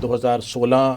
2016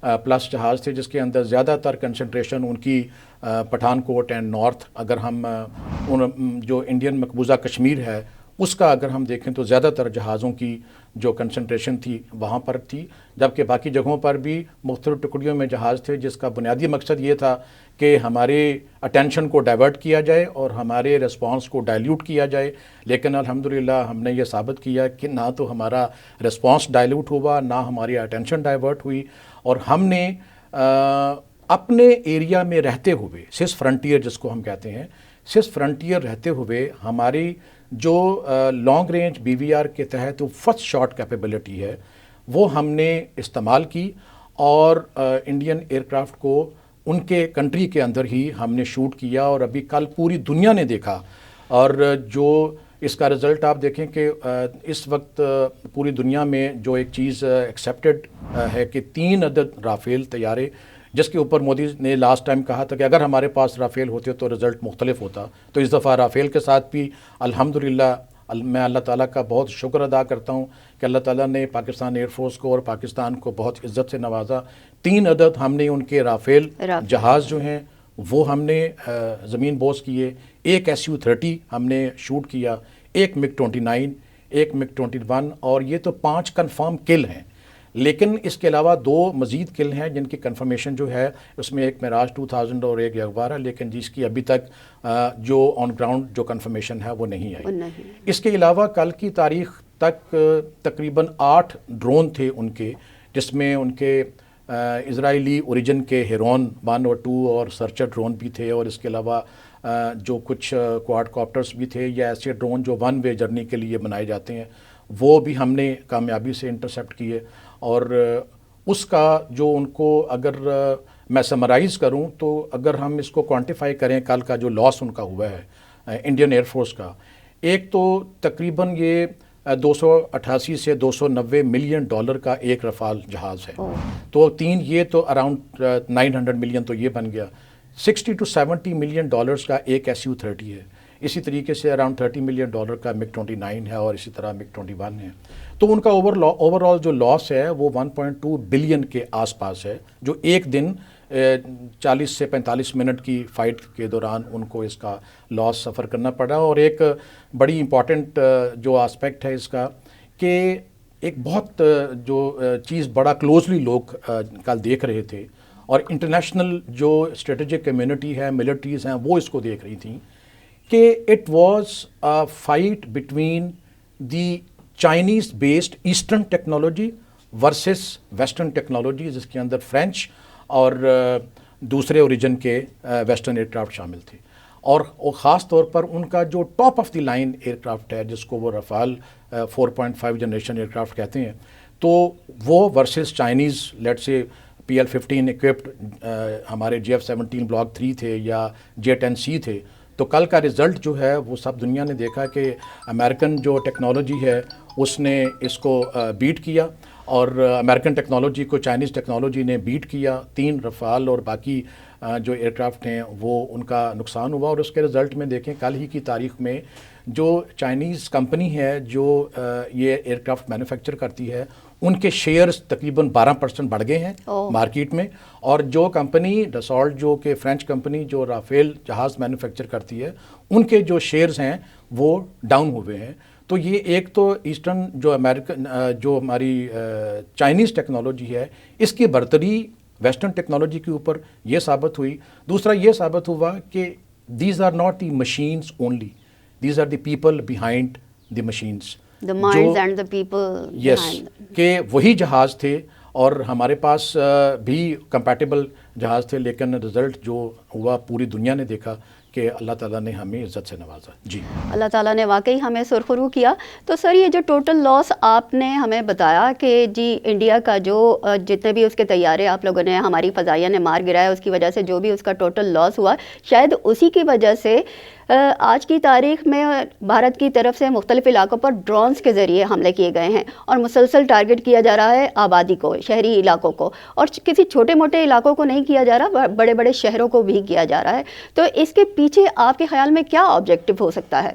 plus جہاز تھے، جس کے اندر زیادہ تر کنسنٹریشن ان کی پٹھان کوٹ اینڈ نارتھ، اگر ہم جو انڈین مقبوضہ کشمیر ہے اس کا اگر ہم دیکھیں تو زیادہ تر جہازوں کی جو کنسنٹریشن تھی وہاں پر تھی، جبکہ باقی جگہوں پر بھی مختلف ٹکڑیوں میں جہاز تھے، جس کا بنیادی مقصد یہ تھا کہ ہمارے اٹینشن کو ڈائیورٹ کیا جائے اور ہمارے رسپانس کو ڈائلیوٹ کیا جائے. لیکن الحمدللہ ہم نے یہ ثابت کیا کہ نہ تو ہمارا رسپانس ڈائلیوٹ ہوا، نہ ہماری اٹینشن ڈائیورٹ ہوئی، اور ہم نے اپنے ایریا میں رہتے ہوئے، سس فرنٹیئر جس کو ہم کہتے ہیں، سس فرنٹیئر رہتے ہوئے ہماری جو long range B V R کے تحت فرسٹ شاٹ کیپیبلٹی ہے وہ ہم نے استعمال کی، اور انڈین ایئرکرافٹ کو ان کے کنٹری کے اندر ہی ہم نے شوٹ کیا، اور ابھی کل پوری دنیا نے دیکھا. اور جو اس کا رزلٹ آپ دیکھیں کہ اس وقت پوری دنیا میں جو ایک چیز ایکسیپٹڈ ہے کہ 3 عدد رافیل طیارے، جس کے اوپر مودی نے لاسٹ ٹائم کہا تھا کہ اگر ہمارے پاس رافیل ہوتے تو رزلٹ مختلف ہوتا، تو اس دفعہ رافیل کے ساتھ بھی الحمدللہ میں اللہ تعالیٰ کا بہت شکر ادا کرتا ہوں کہ اللہ تعالیٰ نے پاکستان ایئر فورس کو اور پاکستان کو بہت عزت سے نوازا. 3 عدد ہم نے ان کے رافیل جہاز جو ہیں وہ ہم نے زمین بوس کیے. ایک SU-30 ہم نے شوٹ کیا، ایک MiG-29، ایک MiG-21، اور یہ تو 5 کنفرم کل ہیں. لیکن اس کے علاوہ 2 مزید کل ہیں جن کی کنفرمیشن جو ہے اس میں ایک معراج 2000 اور ایک یغوار ہے، لیکن جس کی ابھی تک جو آن گراؤنڈ جو کنفرمیشن ہے وہ نہیں آئی. اس کے علاوہ کل کی تاریخ تک تقریباً 8 ڈرون تھے ان کے، جس میں ان کے اسرائیلی اوریجن کے ہیرون 1 اور 2 اور سرچر ڈرون بھی تھے، اور اس کے علاوہ جو کچھ کوارڈ کاپٹرز بھی تھے یا ایسے ڈرون جو 1 وے جرنی کے لیے بنائے جاتے ہیں، وہ بھی ہم نے کامیابی سے انٹرسیپٹ کیے. اور اس کا جو ان کو اگر میں سمرائز کروں تو اگر ہم اس کو کوانٹیفائی کریں کل کا جو لاس ان کا ہوا ہے انڈین ایئر فورس کا، ایک تو تقریباً یہ 288 سے 290 ملین ڈالر کا ایک رفال جہاز ہے، تو 3 یہ تو اراؤنڈ 900 ملین تو یہ بن گیا. 60 to 70 ملین ڈالرز کا ایک SU-30 ہے. اسی طریقے سے اراؤنڈ 30 ملین ڈالر کا MiG-29 ہے، اور اسی طرح MiG-21 ہے. تو ان کا اوور آل جو لاس ہے وہ 1.2 بلین کے آس پاس ہے، جو ایک دن 40 سے 45 منٹ کی فائٹ کے دوران ان کو اس کا لاس سفر کرنا پڑا. اور ایک بڑی امپورٹنٹ جو آسپیکٹ ہے اس کا کہ ایک بہت جو چیز بڑا کلوزلی لوگ کل دیکھ رہے تھے، اور انٹرنیشنل جو اسٹریٹجک کمیونٹی ہے، ملٹریز ہیں، وہ اس کو دیکھ رہی تھیں کہ it was a fight between the Chinese based eastern technology versus western technology, جس کے اندر فرینچ اور دوسرے اوریجن کے ویسٹرن ایئرکرافٹ شامل تھے. اور خاص طور پر ان کا جو top of the line aircraft ہے جس کو وہ رفال 4.5 جنریشن ایئرکرافٹ کہتے ہیں، تو وہ ورسز چائنیز لیٹ سے PL-15 equipped ہمارے JF-17 Block 3 تھے یا J-10C تھے. تو کل کا رزلٹ جو ہے وہ سب دنیا نے دیکھا کہ امریکن جو ٹیکنالوجی ہے اس نے اس کو بیٹ کیا، اور امریکن ٹیکنالوجی کو چائنیز ٹیکنالوجی نے بیٹ کیا. 3 رفال اور باقی جو ایئرکرافٹ ہیں وہ ان کا نقصان ہوا. اور اس کے رزلٹ میں دیکھیں کل ہی کی تاریخ میں جو چائنیز کمپنی ہے جو یہ ایئرکرافٹ مینوفیکچر کرتی ہے، ان کے شیئرز تقریباً 12% بڑھ گئے ہیں مارکیٹ میں. اور جو کمپنی ڈسالٹ جو کہ فرینچ کمپنی جو رافیل جہاز مینوفیکچر کرتی ہے، ان کے جو شیئرز ہیں وہ ڈاؤن ہوئے ہیں. تو یہ ایک تو ایسٹرن جو امریکن جو ہماری چائنیز ٹیکنالوجی ہے اس کی برتری ویسٹرن ٹیکنالوجی کے اوپر یہ ثابت ہوئی. دوسرا یہ ثابت ہوا کہ these are not the machines only, these are the people behind the machines, the minds and the people yes behind. کہ وہی جہاز تھے، اور ہمارے پاس بھی کمپیٹیبل جہاز تھے، لیکن رزلٹ جو ہوا پوری دنیا نے دیکھا کہ اللہ تعالیٰ نے ہمیں عزت سے نوازا. جی اللہ تعالیٰ نے واقعی ہمیں سرخرو کیا. تو سر یہ جو ٹوٹل لاس آپ نے ہمیں بتایا کہ جی انڈیا کا جو جتنے بھی اس کے طیارے آپ لوگوں نے ہماری فضائیہ نے مار گرایا، اس کی وجہ سے جو بھی اس کا ٹوٹل لاس ہوا، شاید اسی کی وجہ سے آج کی تاریخ میں بھارت کی طرف سے مختلف علاقوں پر ڈرونز کے ذریعے حملے کیے گئے ہیں، اور مسلسل ٹارگٹ کیا جا رہا ہے آبادی کو، شہری علاقوں کو، اور کسی چھوٹے موٹے علاقوں کو نہیں کیا جا رہا، بڑے بڑے شہروں کو بھی کیا جا رہا ہے. تو اس کے پیچھے آپ کے خیال میں کیا آبجیکٹو ہو سکتا ہے؟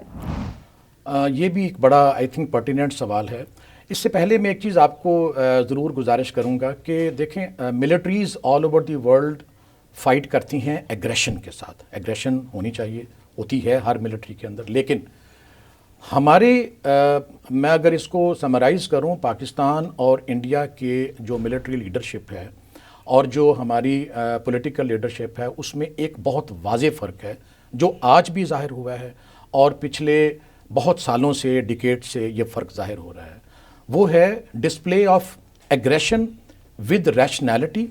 یہ بھی ایک بڑا آئی تھنک پرٹیننٹ سوال ہے. اس سے پہلے میں ایک چیز آپ کو ضرور گزارش کروں گا کہ دیکھیں militaries all over the world fight کرتی ہیں ایگریشن کے ساتھ. ایگریشن ہونی چاہیے, ہوتی ہے ہر ملٹری کے اندر, لیکن ہمارے میں اگر اس کو سمرائز کروں, پاکستان اور انڈیا کے جو ملٹری لیڈرشپ ہے اور جو ہماری پولیٹیکل لیڈرشپ ہے, اس میں ایک بہت واضح فرق ہے جو آج بھی ظاہر ہوا ہے اور پچھلے بہت سالوں سے, ڈیکیڈ سے یہ فرق ظاہر ہو رہا ہے. وہ ہے display of aggression with rationality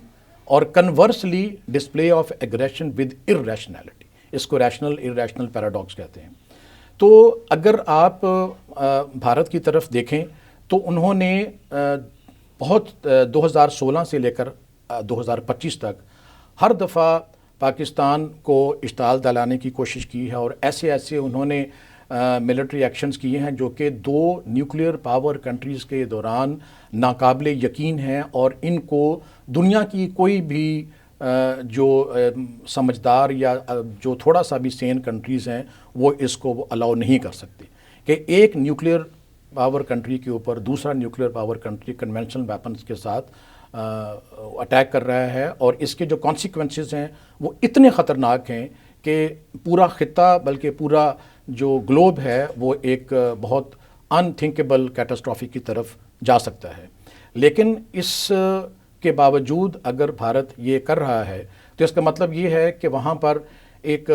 اور conversely display of aggression with irrationality. اس کو ریشنل ارریشنل پیراڈاکس کہتے ہیں. تو اگر آپ بھارت کی طرف دیکھیں تو انہوں نے بہت 2016 سے لے کر 2025 تک ہر دفعہ پاکستان کو اشتعال دلانے کی کوشش کی ہے, اور ایسے انہوں نے ملٹری ایکشنز کیے ہیں جو کہ 2 نیوکلیئر پاور کنٹریز کے دوران ناقابل یقین ہیں, اور ان کو دنیا کی کوئی بھی جو سمجھدار یا جو تھوڑا سا بھی سین کنٹریز ہیں وہ اس کو الاؤ نہیں کر سکتے کہ ایک نیوکلیئر پاور کنٹری کے اوپر دوسرا nuclear power country conventional weapons کے ساتھ اٹیک کر رہا ہے, اور اس کے جو کانسیکوینسز ہیں وہ اتنے خطرناک ہیں کہ پورا خطہ بلکہ پورا جو گلوب ہے وہ ایک بہت ان تھنکیبل کیٹاسٹرافی کی طرف جا سکتا ہے. لیکن اس کے باوجود اگر بھارت یہ کر رہا ہے تو اس کا مطلب یہ ہے کہ وہاں پر ایک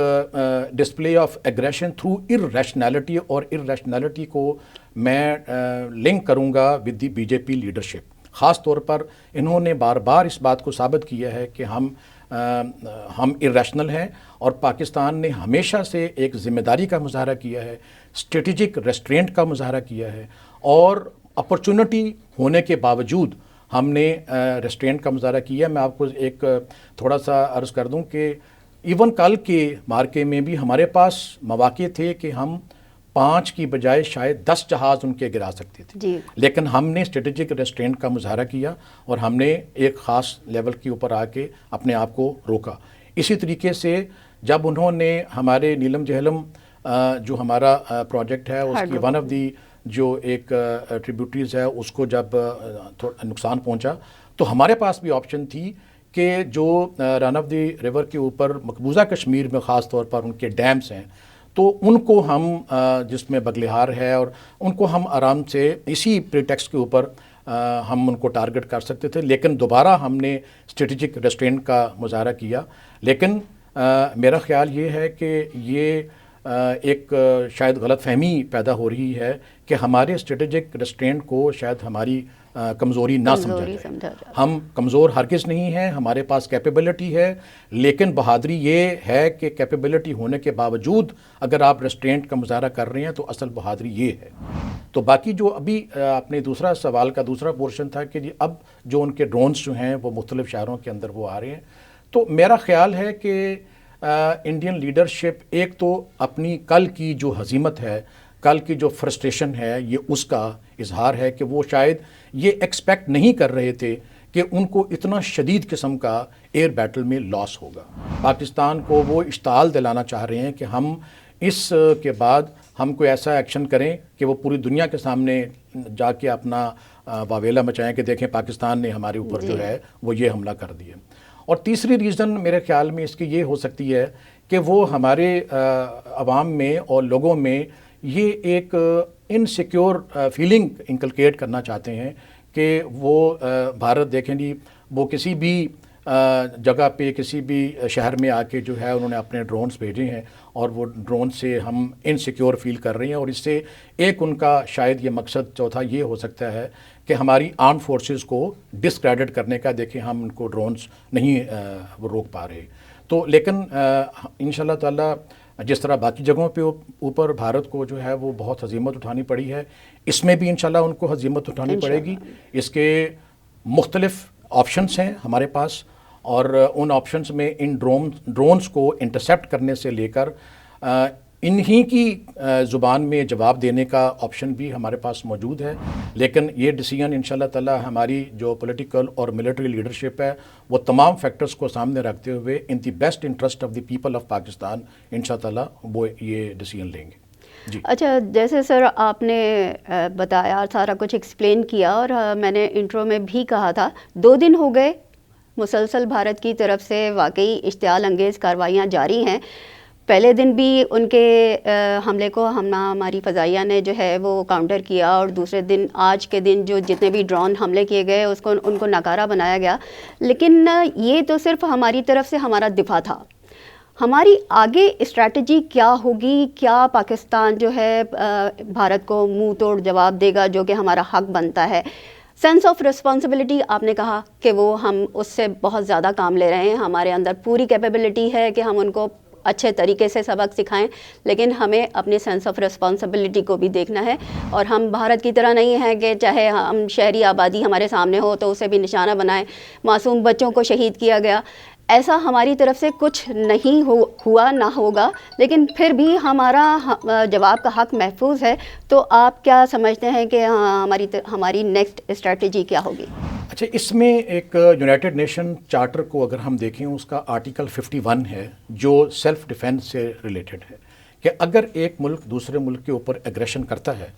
ڈسپلے آف ایگریشن تھرو ارریشنالٹی, اور ارریشنالٹی کو میں لنک کروں گا ود دی BJP لیڈرشپ. خاص طور پر انہوں نے بار بار اس بات کو ثابت کیا ہے کہ ہم ارریشنل ہیں, اور پاکستان نے ہمیشہ سے ایک ذمہ داری کا مظاہرہ کیا ہے, اسٹریٹجک ریسٹرینٹ کا مظاہرہ کیا ہے, اور اپرچونٹی ہونے کے باوجود ہم نے ریسٹرینٹ کا مظاہرہ کیا. میں آپ کو ایک تھوڑا سا عرض کر دوں کہ ایون کل کے مارکے میں بھی ہمارے پاس مواقع تھے کہ ہم 5 کی بجائے شاید 10 جہاز ان کے گرا سکتے تھے جی. لیکن ہم نے اسٹریٹجک ریسٹرینٹ کا مظاہرہ کیا اور ہم نے ایک خاص لیول کے اوپر آ کے اپنے آپ کو روکا. اسی طریقے سے جب انہوں نے ہمارے نیلم جہلم جو ہمارا پروجیکٹ ہے اس کی ون آف دی جو ایک ٹریبیوٹریز ہے اس کو جب نقصان پہنچا تو ہمارے پاس بھی آپشن تھی کہ جو رن آف دی ریور کے اوپر مقبوضہ کشمیر میں خاص طور پر ان کے ڈیمز ہیں تو ان کو ہم جس میں بگلہار ہے اور ان کو ہم آرام سے اسی پریٹیکسٹ کے اوپر ہم ان کو ٹارگٹ کر سکتے تھے. لیکن دوبارہ ہم نے اسٹریٹجک ریسٹرینٹ کا مظاہرہ کیا. لیکن میرا خیال یہ ہے کہ یہ ایک شاید غلط فہمی پیدا ہو رہی ہے کہ ہمارے اسٹریٹجک ریسٹرینٹ کو شاید ہماری کمزوری نہ سمجھا جائے. ہم کمزور ہرگز نہیں ہیں, ہمارے پاس کیپیبلٹی ہے, لیکن بہادری یہ ہے کہ کیپیبلٹی ہونے کے باوجود اگر آپ ریسٹرینٹ کا مظاہرہ کر رہے ہیں تو اصل بہادری یہ ہے. تو باقی جو ابھی آپ نے دوسرا سوال کا دوسرا پورشن تھا کہ اب جو ان کے ڈرونز جو ہیں وہ مختلف شہروں کے اندر وہ آ رہے ہیں, تو میرا خیال ہے کہ انڈین لیڈرشپ ایک تو اپنی کل کی جو ہزیمت ہے, کل کی جو فرسٹریشن ہے, یہ اس کا اظہار ہے کہ وہ شاید یہ ایکسپیکٹ نہیں کر رہے تھے کہ ان کو اتنا شدید قسم کا ایئر بیٹل میں لاس ہوگا. پاکستان کو وہ اشتعال دلانا چاہ رہے ہیں کہ ہم اس کے بعد ہم کوئی ایسا ایکشن کریں کہ وہ پوری دنیا کے سامنے جا کے اپنا واویلا مچائیں کہ دیکھیں پاکستان نے ہمارے اوپر جو ہے وہ یہ حملہ کر دیا. اور تیسری ریزن میرے خیال میں اس کی یہ ہو سکتی ہے کہ وہ ہمارے عوام میں اور لوگوں میں یہ ایک انسیکیور فیلنگ انکلکیٹ کرنا چاہتے ہیں کہ وہ بھارت دیکھیں جی وہ کسی بھی جگہ پہ کسی بھی شہر میں آ کے جو ہے انہوں نے اپنے ڈرونز بھیجے ہیں اور وہ ڈرون سے ہم انسیکیور فیل کر رہے ہیں, اور اس سے ایک ان کا شاید یہ مقصد چوتھا یہ ہو سکتا ہے کہ ہماری آرم فورسز کو ڈسکریڈٹ کرنے کا, دیکھیں ہم ان کو ڈرونز نہیں وہ روک پا رہے. تو لیکن انشاءاللہ تعالی جس طرح باقی جگہوں پہ اوپر بھارت کو جو ہے وہ بہت ہزیمت اٹھانی پڑی ہے, اس میں بھی انشاءاللہ ان کو ہزیمت اٹھانی پڑے گی. اس کے مختلف آپشنز ہیں ہمارے پاس, اور ان آپشنز میں ان ڈرونز کو انٹرسیپٹ کرنے سے لے کر انہی کی زبان میں جواب دینے کا آپشن بھی ہمارے پاس موجود ہے. لیکن یہ ڈیسیجن انشاءاللہ تعالی ہماری جو پولیٹیکل اور ملٹری لیڈرشپ ہے وہ تمام فیکٹرز کو سامنے رکھتے ہوئے in the best interest of the people of Pakistan انشاءاللہ تعالی وہ یہ ڈیسیجن لیں گے. جی اچھا، جیسے سر آپ نے بتایا، سارا کچھ ایکسپلین کیا، اور میں نے انٹرو میں بھی کہا تھا 2 دن ہو گئے مسلسل بھارت کی طرف سے واقعی اشتعال انگیز کارروائیاں جاری ہیں. پہلے دن بھی ان کے حملے کو ہماری فضائیہ نے جو ہے وہ کاؤنٹر کیا، اور دوسرے دن آج کے دن جو جتنے بھی ڈرون حملے کیے گئے ان کو ناکارہ بنایا گیا. لیکن یہ تو صرف ہماری طرف سے ہمارا دفاع تھا. ہماری آگے اسٹریٹجی کیا ہوگی؟ کیا پاکستان جو ہے بھارت کو منہ توڑ جواب دے گا، جو کہ ہمارا حق بنتا ہے؟ سینس آف رسپانسبلٹی آپ نے کہا کہ وہ ہم اس سے بہت زیادہ کام لے رہے ہیں، ہمارے اندر پوری کیپیبلٹی ہے کہ ہم ان کو اچھے طریقے سے سبق سکھائیں، لیکن ہمیں اپنے سینس آف رسپانسبلٹی کو بھی دیکھنا ہے. اور ہم بھارت کی طرح نہیں ہیں کہ چاہے ہم شہری آبادی ہمارے سامنے ہو تو اسے بھی نشانہ بنائیں. معصوم بچوں کو شہید کیا گیا، ایسا ہماری طرف سے کچھ نہیں ہوا نہ ہوگا، لیکن پھر بھی ہمارا جواب کا حق محفوظ ہے. تو آپ کیا سمجھتے ہیں کہ ہماری نیکسٹ اسٹریٹجی کیا ہوگی؟ اچھا، اس میں ایک یونائٹڈ نیشن چارٹر کو اگر ہم دیکھیں، اس کا آرٹیکل 51 ہے جو سیلف ڈیفینس سے ریلیٹڈ ہے، کہ اگر ایک ملک دوسرے ملک کے اوپر ایگریشن کرتا ہے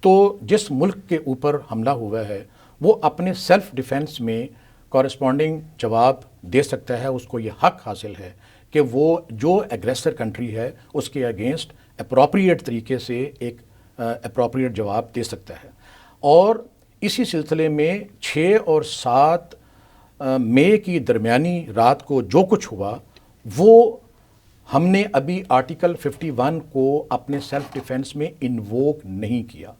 تو جس ملک کے اوپر حملہ ہوا ہے وہ اپنے سیلف ڈیفینس میں کورسپونڈنگ جواب دے سکتا ہے. اس کو یہ حق حاصل ہے کہ وہ جو ایگریسر کنٹری ہے اس کے اگینسٹ اپروپریٹ طریقے سے ایک اپروپریٹ جواب دے سکتا ہے. اور اسی سلسلے میں 6 اور 7 مئی کی درمیانی رات کو جو کچھ ہوا وہ ہم نے ابھی آرٹیکل 51 کو اپنے سیلف ڈیفینس میں انووک نہیں کیا.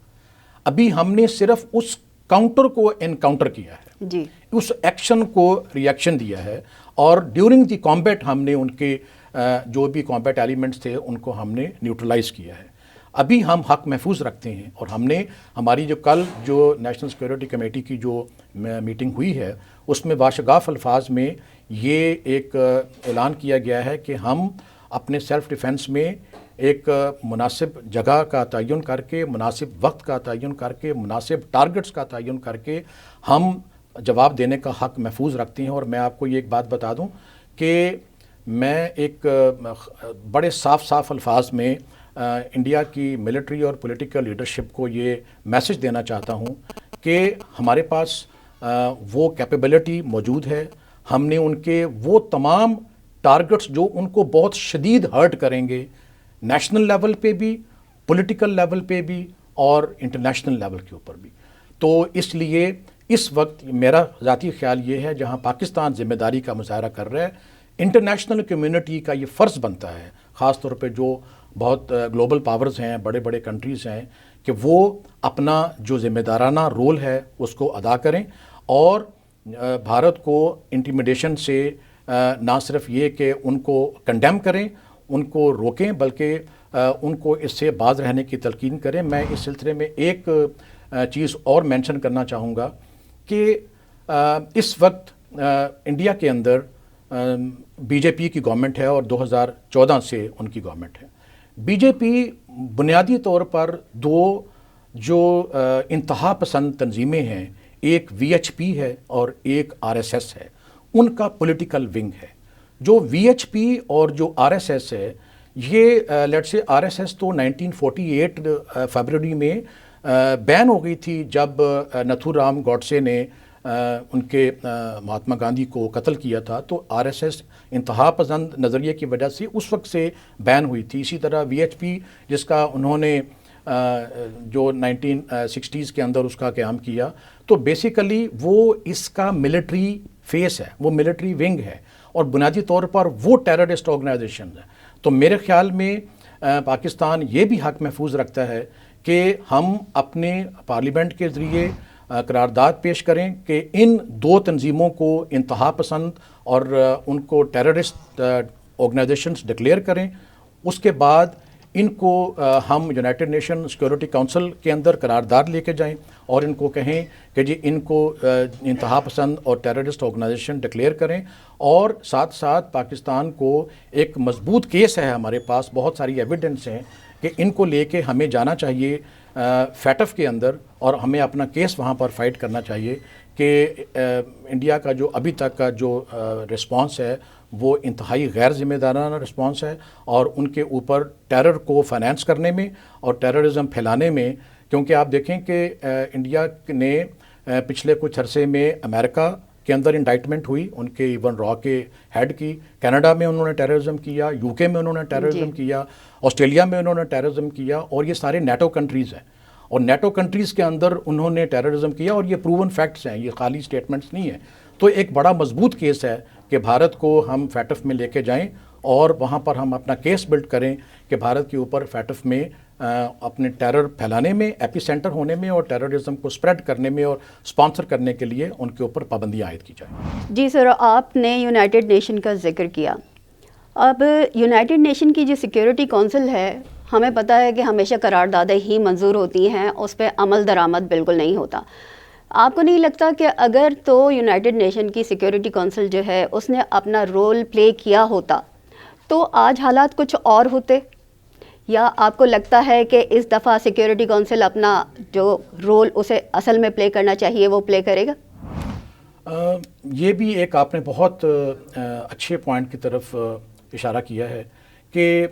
ابھی ہم نے صرف اس کاؤنٹر کو انکاؤنٹر کیا ہے، جی، اس ایکشن کو ری ایکشن دیا ہے، اور ڈیورنگ دی کامبیٹ ہم نے ان کے جو بھی کامبیٹ ایلیمنٹس تھے ان کو ہم نے نیوٹرلائز کیا ہے. ابھی ہم حق محفوظ رکھتے ہیں، اور ہم نے ہماری جو کل جو نیشنل سیکورٹی کمیٹی کی جو میٹنگ ہوئی ہے اس میں باشگاف الفاظ میں یہ ایک اعلان کیا گیا ہے کہ ہم اپنے سیلف ڈیفینس میں ایک مناسب جگہ کا تعین کر کے، مناسب وقت کا تعین کر کے، مناسب ٹارگٹس کا تعین کر کے ہم جواب دینے کا حق محفوظ رکھتے ہیں. اور میں آپ کو یہ ایک بات بتا دوں کہ میں ایک بڑے صاف الفاظ میں انڈیا کی ملٹری اور پولیٹیکل لیڈرشپ کو یہ میسج دینا چاہتا ہوں کہ ہمارے پاس وہ کیپیبلٹی موجود ہے. ہم نے ان کے وہ تمام ٹارگٹس جو ان کو بہت شدید ہرٹ کریں گے، نیشنل لیول پہ بھی، پولیٹیکل لیول پہ بھی، اور انٹرنیشنل لیول کے اوپر بھی. تو اس لیے اس وقت میرا ذاتی خیال یہ ہے، جہاں پاکستان ذمہ داری کا مظاہرہ کر رہا ہے، انٹرنیشنل کمیونٹی کا یہ فرض بنتا ہے، خاص طور پہ جو بہت گلوبل پاورز ہیں، بڑے بڑے کنٹریز ہیں، کہ وہ اپنا جو ذمہ دارانہ رول ہے اس کو ادا کریں، اور بھارت کو انٹیمیڈیشن سے نہ صرف یہ کہ ان کو کنڈیم کریں، ان کو روکیں، بلکہ ان کو اس سے باز رہنے کی تلقین کریں. میں اس سلسلے میں ایک چیز اور مینشن کرنا چاہوں گا کہ اس وقت انڈیا کے اندر بی جے پی کی گورنمنٹ ہے، اور 2014 سے ان کی گورنمنٹ ہے. بی جے پی بنیادی طور پر 2 جو انتہا پسند تنظیمیں ہیں، ایک وی ایچ پی ہے اور ایک آر ایس ایس ہے، ان کا پولیٹیکل ونگ ہے. جو وی ایچ پی اور جو آر ایس ایس ہے، یہ لیٹ سے آر ایس ایس تو 1948 فیبرری میں بین ہو گئی تھی جب نتھو رام گوڈسے نے ان کے مہاتما گاندھی کو قتل کیا تھا. تو آر ایس ایس انتہا پسند نظریے کی وجہ سے اس وقت سے بین ہوئی تھی. اسی طرح وی ایچ پی جس کا انہوں نے جو 1960s کے اندر اس کا قیام کیا، تو بیسیکلی وہ اس کا ملٹری فیس ہے، وہ ملٹری ونگ ہے، اور بنیادی طور پر وہ ٹیررسٹ آرگنائزیشن ہے. تو میرے خیال میں پاکستان یہ بھی حق محفوظ رکھتا ہے کہ ہم اپنے پارلیمنٹ کے ذریعے قرارداد پیش کریں کہ ان 2 تنظیموں کو انتہا پسند اور ان کو ٹیررسٹ آرگنائزیشنز ڈکلیئر کریں. اس کے بعد ان کو ہم یونائٹڈ نیشن سیکورٹی کونسل کے اندر قرارداد لے کے جائیں اور ان کو کہیں کہ جی ان کو انتہا پسند اور ٹیررسٹ آرگنائزیشن ڈکلیئر کریں. اور ساتھ ساتھ پاکستان کو ایک مضبوط کیس ہے، ہمارے پاس بہت ساری ایویڈنس ہیں کہ ان کو لے کے ہمیں جانا چاہیے فیٹف کے اندر، اور ہمیں اپنا کیس وہاں پر فائٹ کرنا چاہیے کہ انڈیا کا جو ابھی تک کا جو رسپانس ہے وہ انتہائی غیر ذمہ دارانہ رسپانس ہے، اور ان کے اوپر ٹیرر کو فائنانس کرنے میں اور ٹیررزم پھیلانے میں، کیونکہ آپ دیکھیں کہ انڈیا نے پچھلے کچھ عرصے میں امریکہ کے اندر انڈائٹمنٹ ہوئی ان کے ایون را کے ہیڈ کی، کینیڈا میں انہوں نے ٹیررزم کیا، یو کے میں انہوں نے ٹیررزم کیا، آسٹریلیا میں انہوں نے ٹیررزم کیا، اور یہ سارے نیٹو کنٹریز ہیں، اور نیٹو کنٹریز کے اندر انہوں نے ٹیررزم کیا، اور یہ پروون فیکٹس ہیں، یہ خالی سٹیٹمنٹس نہیں ہیں۔ تو ایک بڑا مضبوط کیس ہے کہ بھارت کو ہم فیٹف میں لے کے جائیں اور وہاں پر ہم اپنا کیس بلڈ کریں کہ بھارت کے اوپر فیٹف میں اپنے ٹیرر پھیلانے میں، ایپی سینٹر ہونے میں، اور ٹیررزم کو سپریڈ کرنے میں اور سپانسر کرنے کے لیے ان کے اوپر پابندیاں عائد کی جائیں۔ جی سر، آپ نے یونائٹڈ نیشن کا ذکر کیا۔ اب یونائٹڈ نیشن کی جو سیکیورٹی کونسل ہے، ہمیں پتہ ہے کہ ہمیشہ قراردادیں ہی منظور ہوتی ہیں، اس پہ عمل درآمد بالکل نہیں ہوتا۔ آپ کو نہیں لگتا کہ اگر تو یونائٹڈ نیشن کی سیکیورٹی کونسل جو ہے اس نے اپنا رول پلے کیا ہوتا تو آج حالات کچھ اور ہوتے؟ یا آپ کو لگتا ہے کہ اس دفعہ سیکیورٹی کونسل اپنا جو رول اسے اصل میں پلے کرنا چاہیے وہ پلے کرے گا؟ یہ بھی ایک آپ نے بہت اچھے پوائنٹ کی طرف اشارہ کیا ہے کہ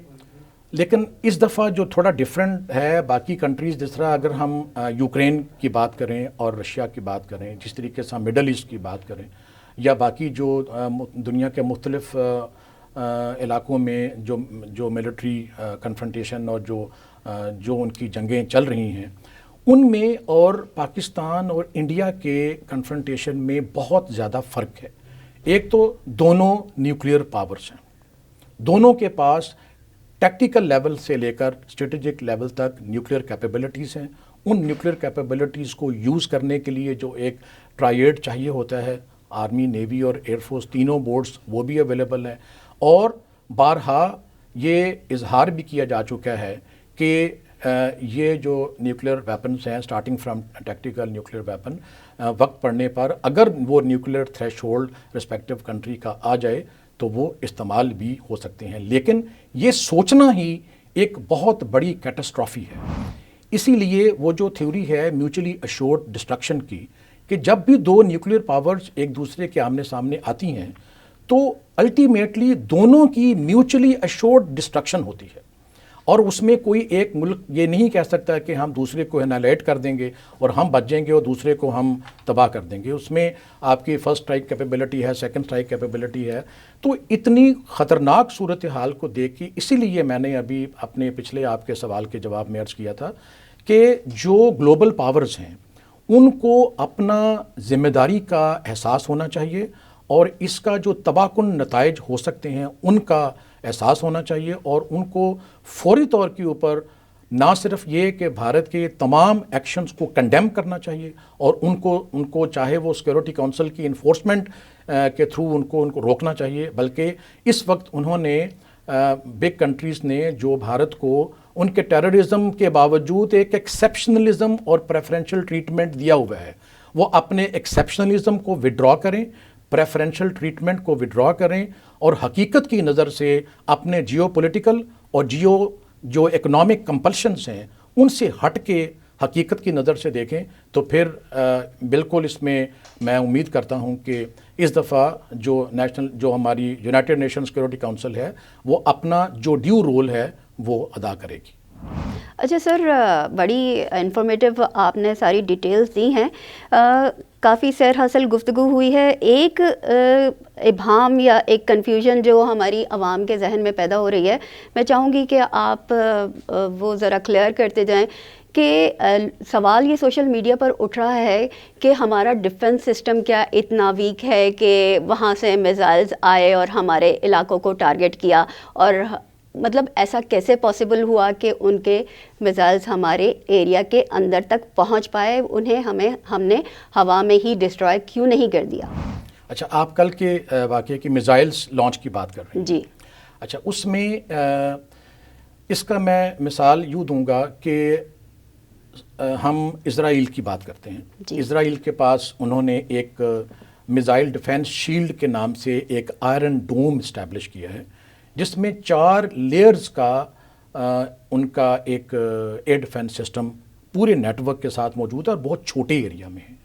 لیکن اس دفعہ جو تھوڑا ڈیفرنٹ ہے باقی کنٹریز، جس طرح اگر ہم یوکرین کی بات کریں اور رشیا کی بات کریں، جس طریقے سے ہم مڈل ایسٹ کی بات کریں، یا باقی جو دنیا کے مختلف علاقوں میں جو ملٹری کنفرنٹیشن اور جو ان کی جنگیں چل رہی ہیں، ان میں اور پاکستان اور انڈیا کے کنفرنٹیشن میں بہت زیادہ فرق ہے۔ ایک تو دونوں نیوکلیئر پاورز ہیں، دونوں کے پاس ٹیکٹیکل لیول سے لے کر اسٹریٹجک لیول تک نیوکلیئر کیپیبلٹیز ہیں۔ ان نیوکلیئر کیپیبلٹیز کو یوز کرنے کے لیے جو ایک ٹرائیڈ چاہیے ہوتا ہے، آرمی، نیوی اور ایئر فورس تینوں بورڈز وہ بھی اویلیبل ہیں، اور بارہا یہ اظہار بھی کیا جا چکا ہے کہ یہ جو نیوکلیئر ویپنز ہیں، starting from tactical nuclear weapon, وقت پڑنے پر اگر وہ نیوکلیئر تھریش ہولڈ رسپیکٹو کنٹری کا آ جائے تو وہ استعمال بھی ہو سکتے ہیں۔ لیکن یہ سوچنا ہی ایک بہت بڑی کیٹاسٹرافی ہے۔ اسی لیے وہ جو تھیوری ہے میوچلی ایشورڈ ڈسٹرکشن کی، کہ جب بھی دو نیوکلیئر پاورز ایک دوسرے کے آمنے سامنے آتی ہیں تو الٹیمیٹلی دونوں کی میوچلی ایشورڈ ڈسٹرکشن ہوتی ہے، اور اس میں کوئی ایک ملک یہ نہیں کہہ سکتا کہ ہم دوسرے کو انیلیٹ کر دیں گے اور ہم بچ جائیں گے اور دوسرے کو ہم تباہ کر دیں گے۔ اس میں آپ کی فرسٹ اسٹرائک کیپیبلٹی ہے، سیکنڈ اسٹرائک کیپیبلٹی ہے۔ تو اتنی خطرناک صورتحال کو دیکھ کے اسی لیے میں نے ابھی اپنے پچھلے آپ کے سوال کے جواب میں عرض کیا تھا کہ جو گلوبل پاورز ہیں ان کو اپنا ذمہ داری کا احساس ہونا چاہیے، اور اس کا جو تباہ کن نتائج ہو سکتے ہیں ان کا احساس ہونا چاہیے، اور ان کو فوری طور کے اوپر نہ صرف یہ کہ بھارت کے تمام ایکشنز کو کنڈیم کرنا چاہیے، اور ان کو چاہے وہ سیکورٹی کونسل کی انفورسمنٹ کے تھرو ان کو روکنا چاہیے، بلکہ اس وقت انہوں نے بگ کنٹریز نے جو بھارت کو ان کے ٹیررزم کے باوجود ایک ایکسیپشنلزم اور پریفرنشل ٹریٹمنٹ دیا ہوا ہے، وہ اپنے ایکسیپشنلزم کو وڈرا کریں، پریفرنشل ٹریٹمنٹ کو وڈرا کریں، اور حقیقت کی نظر سے اپنے جیو پولیٹیکل اور جو اکنامک کمپلشنز ہیں ان سے ہٹ کے حقیقت کی نظر سے دیکھیں، تو پھر بالکل اس میں میں امید کرتا ہوں کہ اس دفعہ جو ہماری یونائٹڈ نیشن سیکورٹی کونسل ہے وہ اپنا جو ڈیو رول ہے وہ ادا کرے گی۔ اچھا سر، بڑی انفارمیٹیو آپ نے ساری ڈیٹیلز دی ہیں، کافی سیر حاصل گفتگو ہوئی ہے۔ ایک ابہام یا ایک کنفیوژن جو ہماری عوام کے ذہن میں پیدا ہو رہی ہے، میں چاہوں گی کہ آپ وہ ذرا کلیئر کرتے جائیں کہ سوال یہ سوشل میڈیا پر اٹھ رہا ہے کہ ہمارا ڈیفنس سسٹم کیا اتنا ویک ہے کہ وہاں سے میزائلز آئے اور ہمارے علاقوں کو ٹارگٹ کیا، اور مطلب ایسا کیسے پاسبل ہوا کہ ان کے میزائلز ہمارے ایریا کے اندر تک پہنچ پائے، انہیں ہم نے ہوا میں ہی ڈسٹرائے کیوں نہیں کر دیا؟ اچھا، آپ کل کے واقعے کی میزائلز لانچ کی بات کر رہے ہیں؟ جی۔ اچھا، اس میں اس کا میں مثال یوں دوں گا کہ ہم اسرائیل کی بات کرتے ہیں۔ جی۔ اسرائیل کے پاس انہوں نے ایک میزائل ڈیفینس شیلڈ کے نام سے ایک آئرن ڈوم اسٹیبلش کیا ہے، جس میں 4 لیئرز کا ان کا ایک ایئر ڈیفینس سسٹم پورے نیٹ ورک کے ساتھ موجود ہے، اور بہت چھوٹے ایریا میں ہے۔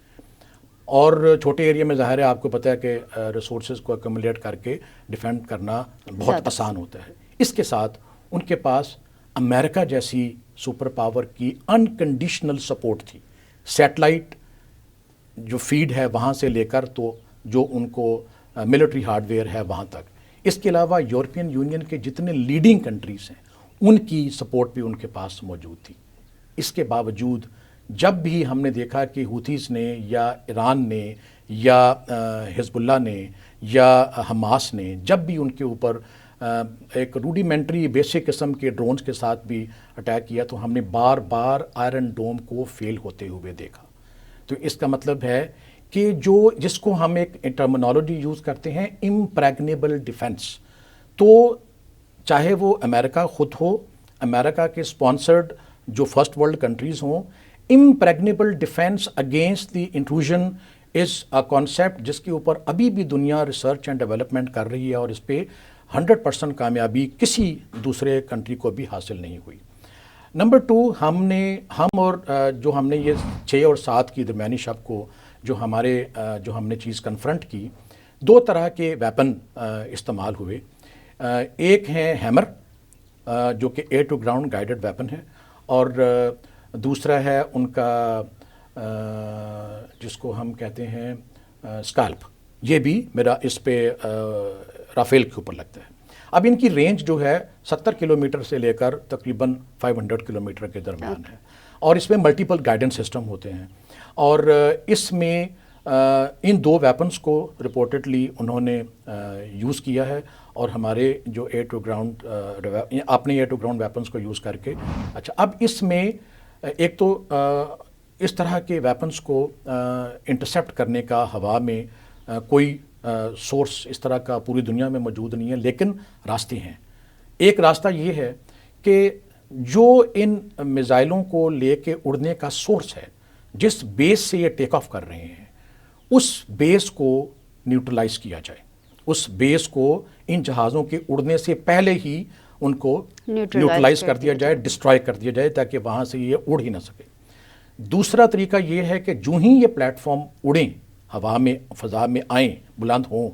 اور چھوٹے ایریا میں ظاہر ہے آپ کو پتہ ہے کہ ریسورسز کو ایکومولیٹ کر کے ڈیفینڈ کرنا بہت آسان ہوتا ہے. اس کے ساتھ ان کے پاس امریکہ جیسی سپر پاور کی انکنڈیشنل سپورٹ تھی. سیٹلائٹ جو فیڈ ہے وہاں سے لے کر تو جو ان کو ملٹری ہارڈ ویئر ہے وہاں تک. اس کے علاوہ یورپین یونین کے جتنے لیڈنگ کنٹریز ہیں ان کی سپورٹ بھی ان کے پاس موجود تھی. اس کے باوجود جب بھی ہم نے دیکھا کہ ہوتھیز نے یا ایران نے یا حزب اللہ نے یا حماس نے جب بھی ان کے اوپر ایک روڈیمنٹری بیسک قسم کے ڈرونز کے ساتھ بھی اٹیک کیا تو ہم نے بار بار آئرن ڈوم کو فیل ہوتے ہوئے دیکھا. تو اس کا مطلب ہے کہ جس کو ہم ایک ٹرمینالوجی یوز کرتے ہیں امپریگنیبل ڈیفنس، تو چاہے وہ امریکہ خود ہو، امریکہ کے اسپانسرڈ جو فرسٹ ورلڈ کنٹریز ہوں، impregnable defence against the intrusion is a concept جس کے اوپر ابھی بھی دنیا ریسرچ اینڈ ڈیولپمنٹ کر رہی ہے اور اس پہ 100% کامیابی کسی دوسرے کنٹری کو بھی حاصل نہیں ہوئی. نمبر 2، ہم اور جو ہم نے یہ 6 اور 7 کی درمیانی شب کو جو ہم نے چیز کنفرنٹ کی، 2 طرح کے ویپن استعمال ہوئے. ایک ہے ہیمر جو کہ air to ground guided weapon ہے، اور دوسرا ہے ان کا جس کو ہم کہتے ہیں اسکالپ. یہ بھی میرا اس پہ رافیل کے اوپر لگتا ہے. اب ان کی رینج جو ہے 70 کلومیٹر سے لے کر تقریباً 500 کلومیٹر کے درمیان ہے، اور اس میں ملٹیپل گائیڈنس سسٹم ہوتے ہیں. اور اس میں ان 2 ویپنز کو رپورٹڈلی انہوں نے یوز کیا ہے، اور ہمارے جو ایئر ٹو گراؤنڈ اپنے ایئر ٹو گراؤنڈ ویپنز کو یوز کر کے. اچھا، اب اس میں ایک تو اس طرح کے ویپنز کو انٹرسیپٹ کرنے کا ہوا میں کوئی سورس اس طرح کا پوری دنیا میں موجود نہیں ہے، لیکن راستے ہیں. ایک راستہ یہ ہے کہ جو ان میزائلوں کو لے کے اڑنے کا سورس ہے، جس بیس سے یہ ٹیک آف کر رہے ہیں، اس بیس کو نیوٹرلائز کیا جائے. اس بیس کو ان جہازوں کے اڑنے سے پہلے ہی ان کو نیوٹرلائز کر دیا جائے، ڈسٹرائے کر دیا جائے، تاکہ وہاں سے یہ اڑ ہی نہ سکے. دوسرا طریقہ یہ ہے کہ جو ہی یہ پلیٹ فارم اڑیں، ہوا میں فضا میں آئیں، بلند ہوں،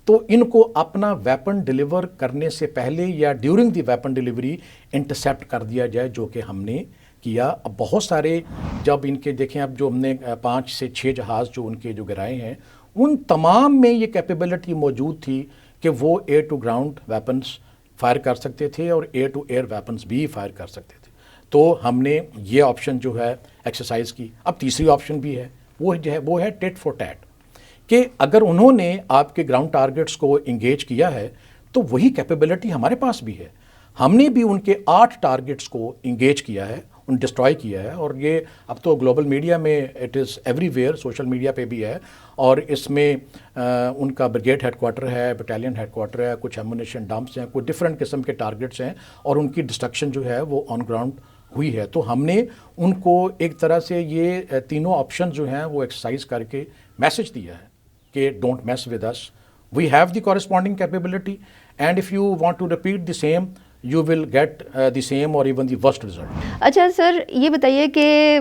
تو ان کو اپنا ویپن ڈیلیور کرنے سے پہلے یا during the weapon delivery intercept کر دیا جائے، جو کہ ہم نے کیا. اب بہت سارے جب ان کے دیکھیں، اب جو ہم نے 5 سے 6 جہاز جو ان کے جو گرائے ہیں، ان تمام میں یہ کیپیبلٹی موجود تھی کہ وہ air to ground weapons fire کر سکتے تھے اور ایئر ٹو ایئر ویپنز بھی فائر کر سکتے تھے. تو ہم نے یہ آپشن جو ہے ایکسرسائز کی. اب تیسری آپشن بھی ہے، وہ ہے ٹیٹ فور ٹیٹ، کہ اگر انہوں نے آپ کے گراؤنڈ ٹارگٹس کو انگیج کیا ہے تو وہی کیپیبلٹی ہمارے پاس بھی ہے. ہم نے بھی ان کے 8 ٹارگٹس کو انگیج کیا ہے، ان ڈسٹرائے کیا ہے. اور یہ اب تو گلوبل میڈیا میں it is every where, social media پہ بھی ہے. اور اس میں ان کا بریگیڈ ہیڈ کوارٹر ہے، بٹالین ہیڈ کوارٹر ہے، کچھ ایمونیشن ڈمپس ہیں، کچھ ڈفرینٹ قسم کے ٹارگٹس ہیں، اور ان کی ڈسٹرکشن جو ہے وہ آن گراؤنڈ ہوئی ہے. تو ہم نے ان کو ایک طرح سے یہ تینوں آپشن جو ہیں وہ ایکسرسائز کر کے میسج دیا ہے کہ don't mess with us, we have the corresponding capability, and if you want to repeat the same you will get the same or even the worst result. اچھا سر، یہ بتائیے کہ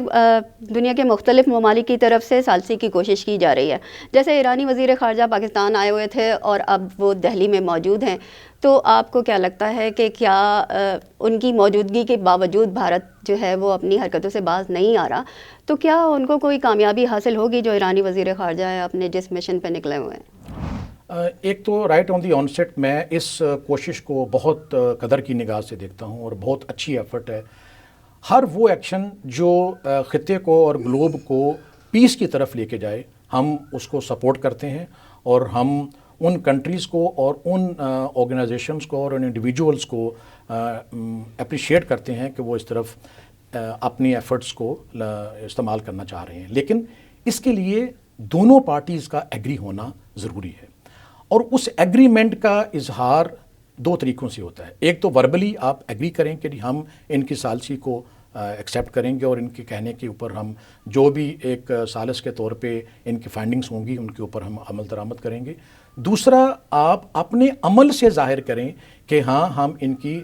دنیا کے مختلف ممالک کی طرف سے ثالثی کی کوشش کی جا رہی ہے. جیسے ایرانی وزیر خارجہ پاکستان آئے ہوئے تھے اور اب وہ دہلی میں موجود ہیں، تو آپ کو کیا لگتا ہے کہ کیا ان کی موجودگی کے باوجود بھارت جو ہے وہ اپنی حرکتوں سے باز نہیں آ رہا، تو کیا ان کو کوئی کامیابی حاصل ہوگی جو ایرانی وزیر خارجہ ہے اپنے جس مشن پہ نکلے ہوئے ہیں؟ ایک تو right on the on set میں اس کوشش کو بہت قدر کی نگاہ سے دیکھتا ہوں، اور بہت اچھی ایفرٹ ہے. ہر وہ ایکشن جو خطے کو اور گلوب کو پیس کی طرف لے کے جائے، ہم اس کو سپورٹ کرتے ہیں، اور ہم ان کنٹریز کو اور ان آرگنائزیشنز کو اور ان انڈیویجولز کو اپریشیٹ کرتے ہیں کہ وہ اس طرف اپنی ایفرٹس کو استعمال کرنا چاہ رہے ہیں. لیکن اس کے لیے دونوں پارٹیز کا ایگری ہونا ضروری ہے، اور اس ایگریمنٹ کا اظہار 2 طریقوں سے ہوتا ہے. ایک تو وربلی آپ ایگری کریں کہ ہم ان کی ثالثی کو ایکسیپٹ کریں گے، اور ان کے کہنے کے اوپر ہم جو بھی ایک ثالث کے طور پہ ان کی فائنڈنگز ہوں گی ان کے اوپر ہم عمل درآمد کریں گے. دوسرا، آپ اپنے عمل سے ظاہر کریں کہ ہاں ہم ان کی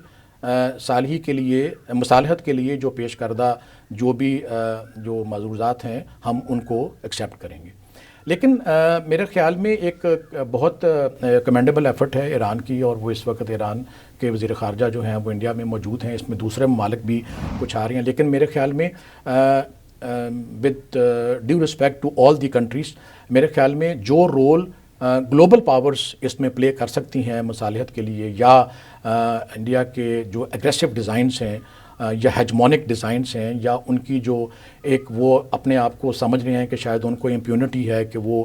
صالحی کے لیے، مصالحت کے لیے جو پیش کردہ جو بھی جو معروضات ہیں ہم ان کو ایکسیپٹ کریں گے. لیکن میرے خیال میں ایک بہت کمینڈیبل ایفرٹ ہے ایران کی، اور وہ اس وقت ایران کے وزیر خارجہ جو ہیں وہ انڈیا میں موجود ہیں، اس میں دوسرے ممالک بھی کچھ آ رہے ہیں، لیکن میرے خیال میں with due respect to all the countries، میرے خیال میں جو رول گلوبل پاورز اس میں پلے کر سکتی ہیں مصالحت کے لیے، یا انڈیا کے جو اگریسو ڈیزائنس ہیں یا ہیجمونک ڈیزائنس ہیں، یا ان کی جو ایک وہ اپنے آپ کو سمجھ رہے ہیں کہ شاید ان کو امپیونٹی ہے کہ وہ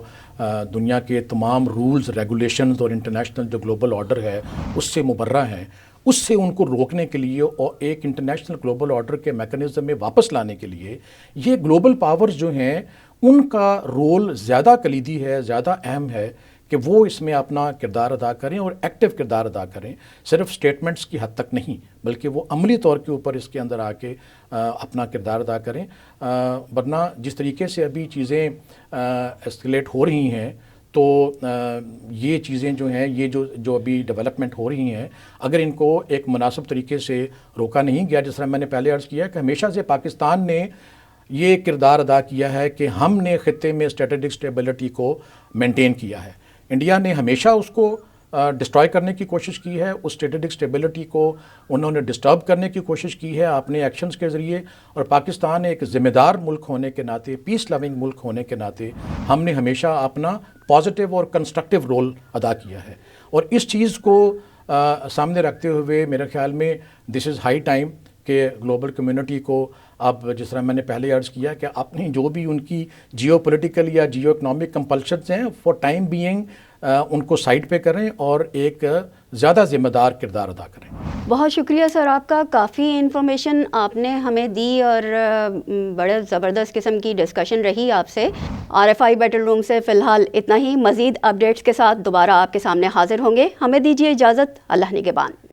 دنیا کے تمام رولز ریگولیشنز اور انٹرنیشنل جو گلوبل آرڈر ہے اس سے مبرہ ہیں، اس سے ان کو روکنے کے لیے اور ایک انٹرنیشنل گلوبل آرڈر کے میکنزم میں واپس لانے کے لیے یہ گلوبل پاورز جو ہیں ان کا رول زیادہ کلیدی ہے، زیادہ اہم ہے کہ وہ اس میں اپنا کردار ادا کریں اور ایکٹیو کردار ادا کریں، صرف سٹیٹمنٹس کی حد تک نہیں بلکہ وہ عملی طور کے اوپر اس کے اندر آ کے اپنا کردار ادا کریں، ورنہ جس طریقے سے ابھی چیزیں اسکلیٹ ہو رہی ہیں تو یہ چیزیں جو ہیں، یہ جو ابھی ڈیولپمنٹ ہو رہی ہیں، اگر ان کو ایک مناسب طریقے سے روکا نہیں گیا، جس طرح میں نے پہلے عرض کیا کہ ہمیشہ سے پاکستان نے یہ کردار ادا کیا ہے کہ ہم نے خطے میں اسٹریٹجک اسٹیبلٹی کو مینٹین کیا ہے، انڈیا نے ہمیشہ اس کو ڈسٹرائے کرنے کی کوشش کی ہے، اس اسٹریٹجک اسٹیبلٹی کو انہوں نے ڈسٹرب کرنے کی کوشش کی ہے اپنے ایکشنز کے ذریعے، اور پاکستان ایک ذمہ دار ملک ہونے کے ناطے، پیس لوننگ ملک ہونے کے ناطے ہم نے ہمیشہ اپنا پازیٹیو اور کنسٹرکٹیو رول ادا کیا ہے، اور اس چیز کو سامنے رکھتے ہوئے میرے خیال میں دس از ہائی ٹائم کہ گلوبل کمیونٹی کو اب جس طرح میں نے پہلے عرض کیا کہ اپنی جو بھی ان کی جیو پولیٹیکل یا جیو اکنامک کمپلشنز ہیں فار ٹائم بینگ ان کو سائڈ پہ کریں اور ایک زیادہ ذمہ دار کردار ادا کریں۔ بہت شکریہ سر، آپ کا کافی انفارمیشن آپ نے ہمیں دی اور بڑے زبردست قسم کی ڈسکشن رہی آپ سے۔ RFI بیٹل روم سے فی الحال اتنا ہی، مزید اپڈیٹس کے ساتھ دوبارہ آپ کے سامنے حاضر ہوں گے، ہمیں دیجیے اجازت، اللہ نگہبان۔